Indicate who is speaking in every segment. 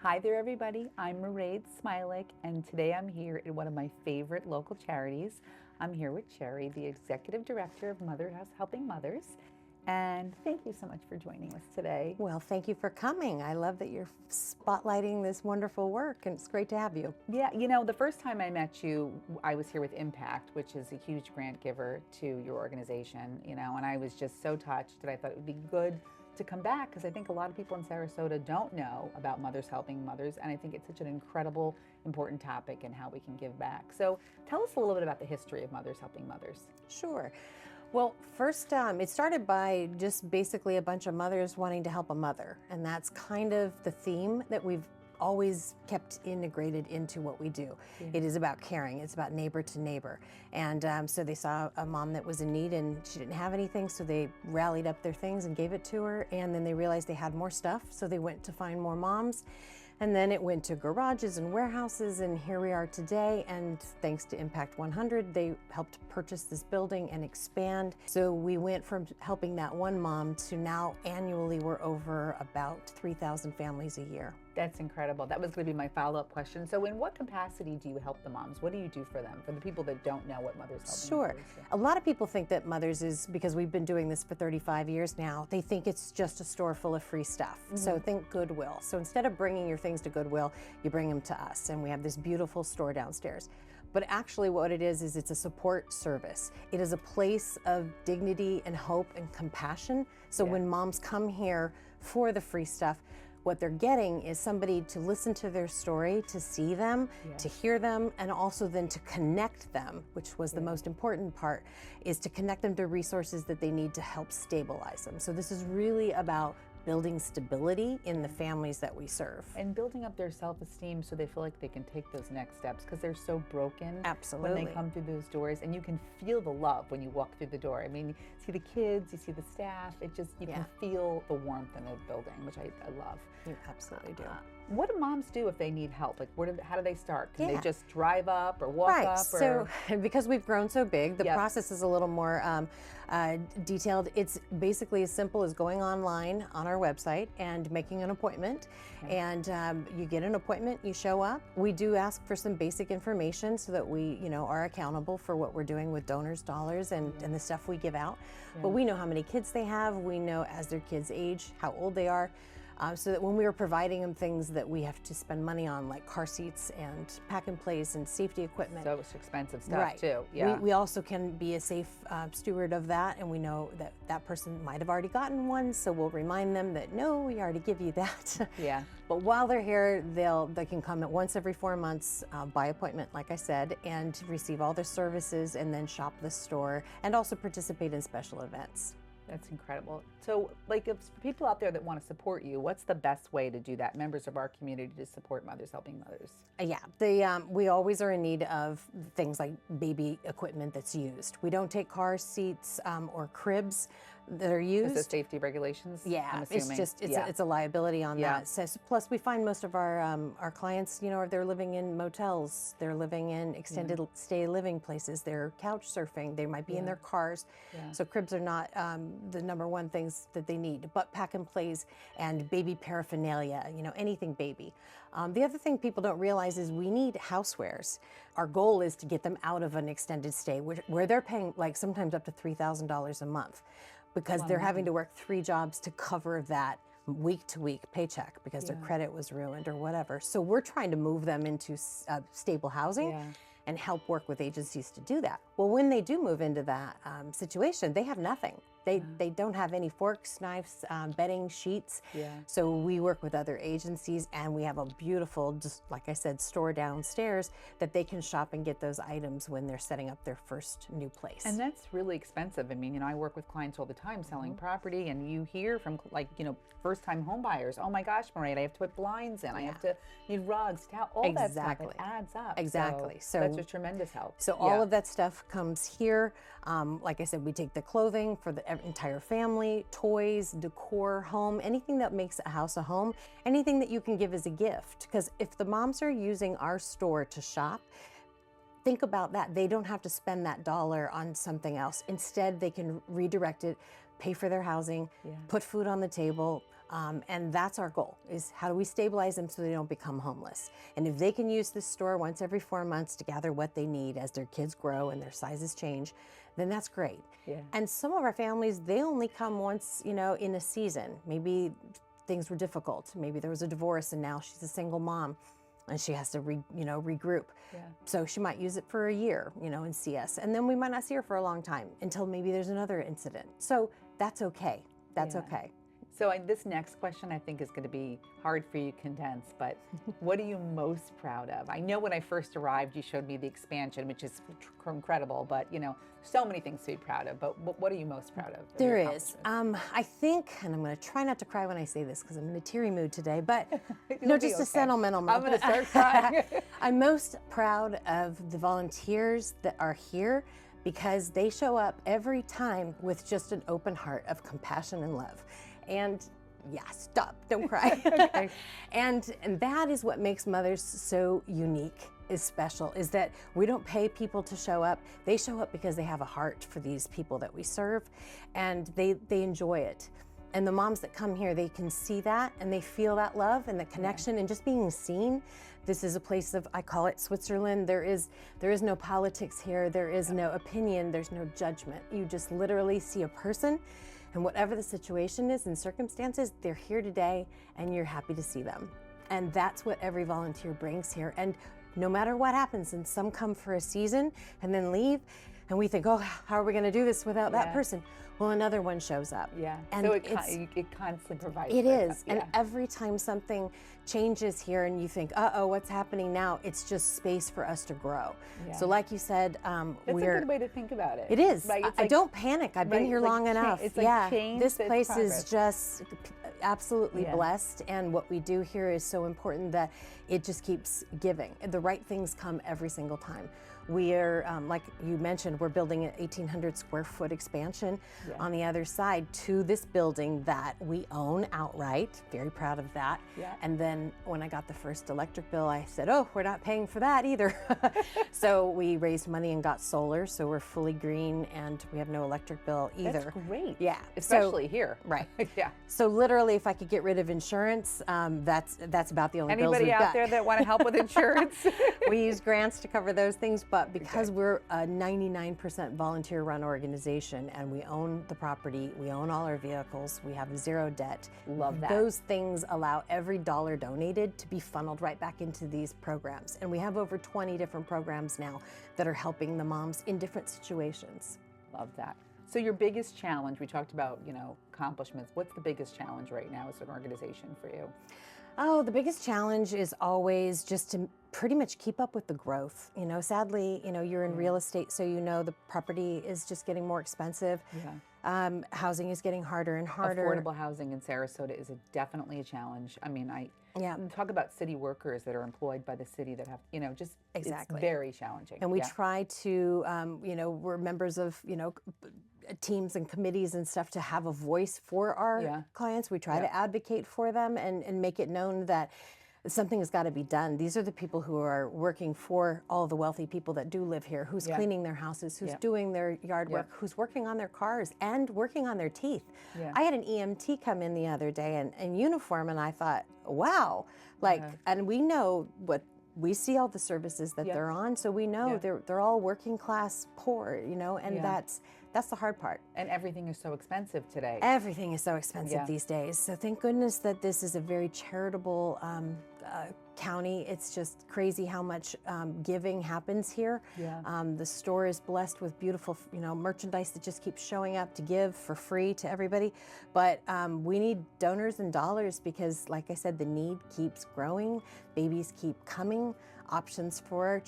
Speaker 1: Hi there, everybody. I'm Mairead Smialek, and today I'm here at one of my favorite local charities. I'm here with Cheri, the Executive Director of Mother House Helping Mothers. And thank you so much for joining us today.
Speaker 2: Well, thank you for coming. I love that you're spotlighting this wonderful work, and it's great to have you.
Speaker 1: Yeah, the first time I met you, I was here with Impact, which is a huge grant giver to your organization, and I was just so touched that I thought it would be good to come back because I think a lot of people in Sarasota don't know about Mothers Helping Mothers, and I think it's such an incredible, important topic and how we can give back. So tell us a little bit about the history of Mothers Helping Mothers.
Speaker 2: Sure. Well, first, it started by just basically a bunch of mothers wanting to help a mother, and that's kind of the theme that we've always kept integrated into what we do.
Speaker 1: Yeah.
Speaker 2: It is about caring. It's about neighbor to neighbor. And so they saw a mom that was in need and she didn't have anything, so they rallied up their things and gave it to her. And then they realized they had more stuff, so they went to find more moms. And then it went to garages and warehouses, and here we are today. And thanks to Impact 100, they helped purchase this building and expand. So we went from helping that one mom to now annually we're over about 3,000 families a year.
Speaker 1: That's incredible. That was going to be my follow-up question. So in what capacity do you help the moms? What do you do for them? For the people that don't know what Mothers Helping
Speaker 2: Sure.
Speaker 1: Mothers is.
Speaker 2: A lot of people think that Mothers is, because we've been doing this for 35 years now, they think it's just a store full of free stuff.
Speaker 1: Mm-hmm.
Speaker 2: So think Goodwill. So instead of bringing your things to Goodwill, you bring them to us, and we have this beautiful store downstairs. But actually what it is it's a support service. It is a place of dignity and hope and compassion. So when moms come here for the free stuff, what they're getting is somebody to listen to their story, to see them, to hear them, and also then to connect them, which was the most important part, is to connect them to resources that they need to help stabilize them. So this is really about building stability in the families that we serve.
Speaker 1: And building up their self-esteem so they feel like they can take those next steps because they're so broken.
Speaker 2: Absolutely.
Speaker 1: When they come through those doors, and you can feel the love when you walk through the door. I mean, you see the kids, you see the staff, you can feel the warmth in the building, which I love.
Speaker 2: You absolutely do.
Speaker 1: What do moms do if they need help? Like, how do they start? Can they just drive up or walk
Speaker 2: right.
Speaker 1: up?
Speaker 2: So because we've grown so big, the process is a little more detailed. It's basically as simple as going online on our website and making an appointment. And you get an appointment, you show up. We do ask for some basic information so that we, are accountable for what we're doing with donors' dollars and the stuff we give out. But we know how many kids they have. We know as their kids age, how old they are. So that when we were providing them things that we have to spend money on, like car seats and pack and place and safety equipment.
Speaker 1: So it's expensive stuff too.
Speaker 2: We also can be a safe steward of that, and we know that that person might have already gotten one, so we'll remind them that no, we already give you that.
Speaker 1: Yeah.
Speaker 2: But while they're here, they can come at once every 4 months by appointment, like I said, and receive all their services, and then shop the store, and also participate in special events.
Speaker 1: That's incredible. So, like, if people out there that want to support you, what's the best way to do that? Members of our community to support Mothers Helping Mothers.
Speaker 2: We always are in need of things like baby equipment that's used. We don't take car seats or cribs that are used.
Speaker 1: Is it safety regulations?
Speaker 2: Yeah,
Speaker 1: I'm assuming.
Speaker 2: it's a liability on that. So, plus, we find most of our clients, they're living in motels, they're living in extended stay living places, they're couch surfing, they might be in their cars. So cribs are not the number one things that they need, but pack and plays and baby paraphernalia, anything baby. The other thing people don't realize is we need housewares. Our goal is to get them out of an extended stay where they're paying like sometimes up to $3,000 a month because they're having to work 3 jobs to cover that week to week paycheck because their credit was ruined or whatever. So we're trying to move them into stable housing and help work with agencies to do that. Well, when they do move into that situation, they have nothing. They don't have any forks, knives, bedding, sheets. So we work with other agencies, and we have a beautiful, just like I said, store downstairs that they can shop and get those items when they're setting up their first new place.
Speaker 1: And that's really expensive. I mean, I work with clients all the time selling property, and you hear from first-time home buyers, oh my gosh, Mairead, I have to put blinds in, I have to need rugs, all that stuff, it adds up.
Speaker 2: Exactly.
Speaker 1: So that's a tremendous help.
Speaker 2: So all of that stuff comes here. Like I said, we take the clothing for the entire family, toys, decor, home, anything that makes a house a home, anything that you can give as a gift. Because if the moms are using our store to shop, think about that. They don't have to spend that dollar on something else. Instead, they can redirect it, pay for their housing, put food on the table, And that's our goal, is how do we stabilize them so they don't become homeless? And if they can use this store once every 4 months to gather what they need as their kids grow and their sizes change, then that's great.
Speaker 1: Yeah.
Speaker 2: And some of our families, they only come once, in a season. Maybe things were difficult. Maybe there was a divorce and now she's a single mom and she has to regroup.
Speaker 1: Yeah.
Speaker 2: So she might use it for a year, and see us. And then we might not see her for a long time until maybe there's another incident. So that's okay. That's okay.
Speaker 1: So this next question I think is going to be hard for you to condense, but what are you most proud of? I know when I first arrived, you showed me the expansion, which is incredible, but so many things to be proud of, but what are you most proud of?
Speaker 2: There is. I think, and I'm going to try not to cry when I say this because I'm in a teary mood today, but just a sentimental moment.
Speaker 1: I'm going to start crying.
Speaker 2: I'm most proud of the volunteers that are here because they show up every time with just an open heart of compassion and love. And stop, don't cry.
Speaker 1: Okay.
Speaker 2: And that is what makes Mothers so unique, is special, is that we don't pay people to show up. They show up because they have a heart for these people that we serve, and they enjoy it. And the moms that come here, they can see that and they feel that love and the connection and just being seen. This is a place of, I call it Switzerland. There is no politics here. There is no opinion. There's no judgment. You just literally see a person, and whatever the situation is and circumstances, they're here today and you're happy to see them. And that's what every volunteer brings here. And no matter what happens, and some come for a season and then leave, and we think, oh, how are we going to do this without that person? Well, another one shows up.
Speaker 1: Yeah.
Speaker 2: And
Speaker 1: so it constantly provides.
Speaker 2: It is. And every time something changes here and you think, uh-oh, what's happening now? It's just space for us to grow. Yeah. So like you said,
Speaker 1: that's a good way to think about it.
Speaker 2: It is. Right? I don't panic. I've been here long enough.
Speaker 1: It's like change.
Speaker 2: This place is just absolutely blessed. And what we do here is so important that it just keeps giving. The right things come every single time. We are, like you mentioned, we're building an 1,800 square foot expansion on the other side to this building that we own outright. Very proud of that. Yeah. And then when I got the first electric bill, I said, oh, we're not paying for that either. So we raised money and got solar, so we're fully green and we have no electric bill either.
Speaker 1: That's great.
Speaker 2: Yeah.
Speaker 1: Especially here.
Speaker 2: Right.
Speaker 1: Yeah.
Speaker 2: So literally, if I could get rid of insurance, that's about the only bills we've got.
Speaker 1: Anybody out there that want to help with insurance?
Speaker 2: We use grants to cover those things, but because we're a 99% volunteer-run organization and we own the property, we own all our vehicles, we have zero debt.
Speaker 1: Love that.
Speaker 2: Those things allow every dollar donated to be funneled right back into these programs. And we have over 20 different programs now that are helping the moms in different situations.
Speaker 1: Love that. So your biggest challenge, we talked about, accomplishments. What's the biggest challenge right now as an organization for you?
Speaker 2: Oh, the biggest challenge is always just to pretty much keep up with the growth. Sadly, you're in real estate, so the property is just getting more expensive. Yeah. Housing is getting harder and harder.
Speaker 1: Affordable housing in Sarasota is definitely a challenge. I mean, talk about city workers that are employed by the city that have,
Speaker 2: exactly.
Speaker 1: It's very challenging.
Speaker 2: And we try to, we're members of, teams and committees and stuff to have a voice for our clients. We try to advocate for them and make it known that something has got to be done. These are the people who are working for all the wealthy people that do live here, who's cleaning their houses, who's doing their yard work, who's working on their cars and working on their teeth. Yeah. I had an EMT come in the other day in uniform, and I thought, wow, and we know we see all the services that they're on, so we know they're all working class poor, and that's the hard part.
Speaker 1: And everything is so expensive today.
Speaker 2: Everything is so expensive these days. So thank goodness that this is a very charitable county. It's just crazy how much giving happens here. Yeah. The store is blessed with beautiful, merchandise that just keeps showing up to give for free to everybody. But we need donors and dollars because, like I said, the need keeps growing. Babies keep coming. Options for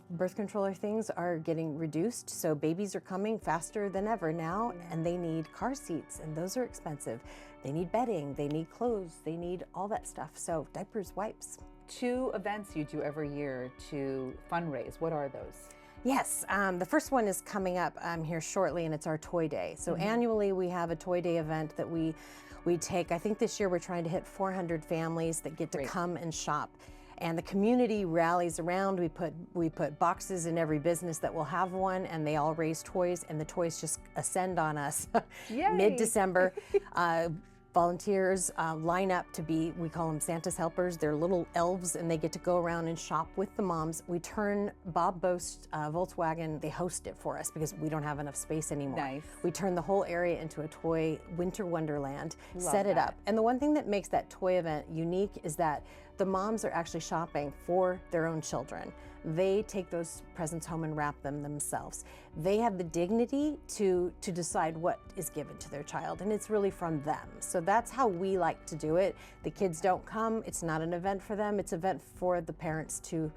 Speaker 2: birth control or things are getting reduced, so babies are coming faster than ever now, and they need car seats, and those are expensive. They need bedding, they need clothes, they need all that stuff, so diapers, wipes.
Speaker 1: 2 events you do every year to fundraise. What are those?
Speaker 2: Yes, the first one is coming up here shortly, and it's our Toy Day. So annually we have a Toy Day event that we take. I think this year we're trying to hit 400 families that get to come and shop. And the community rallies around. We put boxes in every business that will have one, and they all raise toys, and the toys just ascend on us mid-December. Volunteers line up to be, we call them Santa's helpers. They're little elves, and they get to go around and shop with the moms. We turn Bob Boast Volkswagen, they host it for us because we don't have enough space anymore.
Speaker 1: Nice.
Speaker 2: We turn the whole area into a toy winter wonderland,
Speaker 1: Love
Speaker 2: set it
Speaker 1: that.
Speaker 2: up. And the one thing that makes that toy event unique is that the moms are actually shopping for their own children. They take those presents home and wrap them themselves. They have the dignity to decide what is given to their child, and it's really from them. So that's how we like to do it. The kids don't come. It's not an event for them. It's an event for the parents to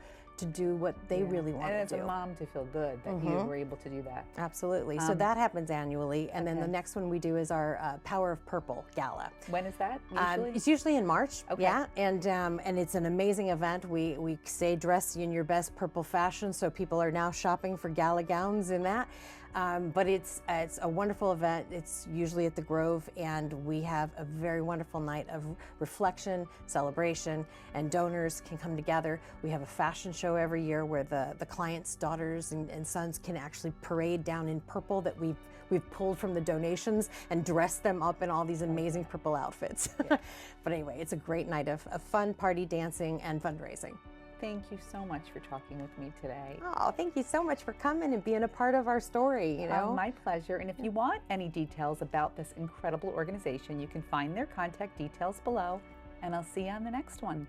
Speaker 2: do what they really want to do.
Speaker 1: And as a mom to feel good that you were able to do that.
Speaker 2: Absolutely. So that happens annually. And then the next one we do is our Power of Purple Gala.
Speaker 1: When is that usually?
Speaker 2: It's usually in March.
Speaker 1: Okay.
Speaker 2: Yeah. And it's an amazing event. We say dress in your best purple fashion. So people are now shopping for gala gowns in that. But it's a wonderful event. It's usually at the Grove, and we have a very wonderful night of reflection, celebration, and donors can come together. We have a fashion show every year where the clients' daughters and sons can actually parade down in purple that we've pulled from the donations and dress them up in all these amazing purple outfits. Yeah. But anyway, it's a great night of fun, party, dancing, and fundraising.
Speaker 1: Thank you so much for talking with me today.
Speaker 2: Oh, thank you so much for coming and being a part of our story, you know.
Speaker 1: My pleasure. And if you want any details about this incredible organization, you can find their contact details below, and I'll see you on the next one.